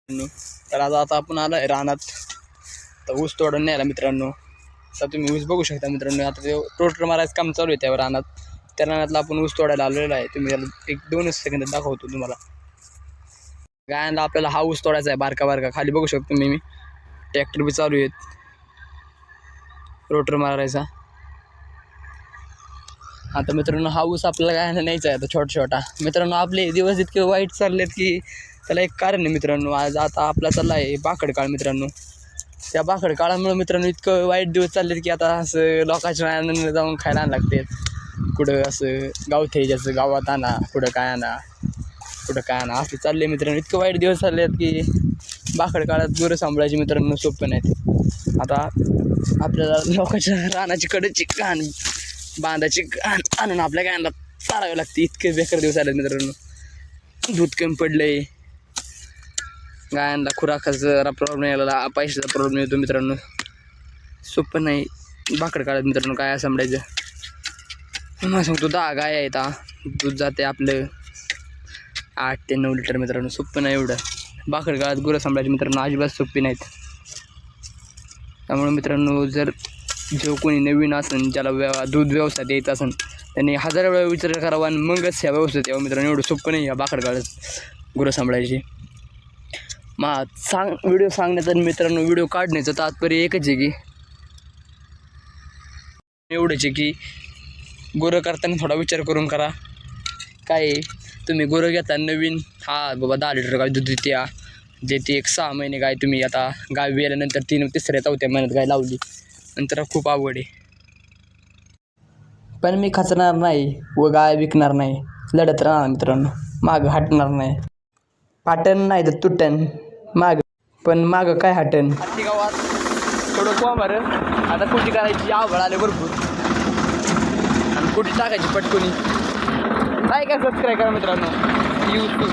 तर आता आपण आलो आहे रानात. तर ऊस तोडून न्यायला मित्रांनो. तर तुम्ही ऊस बघू शकता मित्रांनो. आता ते रोटर मारायचं काम चालू आहे त्या रानात. त्या रानातला आपण ऊस तोडायला आलेला आहे. तुम्ही त्याला 1-2 सेकंदात दाखवतो तुम्हाला. गायांना आपल्याला हा ऊस तोडायचा आहे बारका बारका. खाली बघू शकतो मी ट्रॅक्टर बी चालू आहेत रोटर मारायचा. आता मित्रांनो हा ऊस आपल्याला गायांना न्यायचा आहे आता छोटा मित्रांनो. आपले दिवस इतके वाईट चाललेत की त्याला एक कारण आहे मित्रांनो. आज आता आपला चालला आहे बाकड काळ मित्रांनो. त्या बाकड काळामुळे मित्रांनो इतकं वाईट दिवस चाललेत की आता असं लोकांच्या आनंद जाऊन खायला लागते. कुठं असं गावथे ज्याचं गावात आणा, कुठं काय आणा असं चालले मित्रांनो. इतकं वाईट दिवस चालले आहेत की बाकड काळात गुरं सांभाळायची मित्रांनो सोपं नाहीत. आता आपल्याला लोकांच्या रानाची कडेची घाण बांधाची घाण आणून आपल्या गायांना चालावे लागते. इतके बेकार दिवस आले मित्रांनो. दूध कमी पडलंय गायांना, खुराकाचा प्रॉब्लेम यायला, पैशाचा प्रॉब्लेम येतो मित्रांनो. सोपं नाही बाकड काळात मित्रांनो काय सांभाळायचं. मला सांगतो 10 गाय आहेत. दूध जाते आपलं 8 ते 9 लिटर मित्रांनो. सोपं नाही एवढं बाकड काळात गुरं सांभाळायची मित्रांनो. अजिबात सोपी नाहीत. त्यामुळे मित्रांनो जर जो कोणी नवीन असेल ज्याला दूध व्यवसाय द्यायचा असेल त्यांनी 1000 वेळा विचार करावा आणि मगच ह्या व्यवस्थेत यावं मित्रांनो. एवढं सोपं नाही ह्या बाकड काळात गुरं सांभाळायची. व्हिडिओ सांगण्याचं मित्रांनो व्हिडिओ काढण्याचं तात्पर्य एकच आहे की एवढंच आहे की गुरं करताना थोडा विचार करून करा. काय तुम्ही गुरं घेता नवीन, बाबा 10 लिटर गाय दूध देते 6 महिने गाय. तुम्ही आता गाय वेल्यानंतर 3-4 महिन्यात गाय लावली नंतर खूप आवड आहे. पण मी खचणार नाही व गाय विकणार नाही. लढत राहणार मित्रांनो. मागं हटणार नाही. पाटण नाही तर तुटन मागं काय हटन. आजची गावात थोडं कोंबार आता कुठे करायची आवड आले भरपूर आणि कुठे टाकायची पटकुनी. काय सबस्क्राईब करा मित्रांनो. यूट्यूब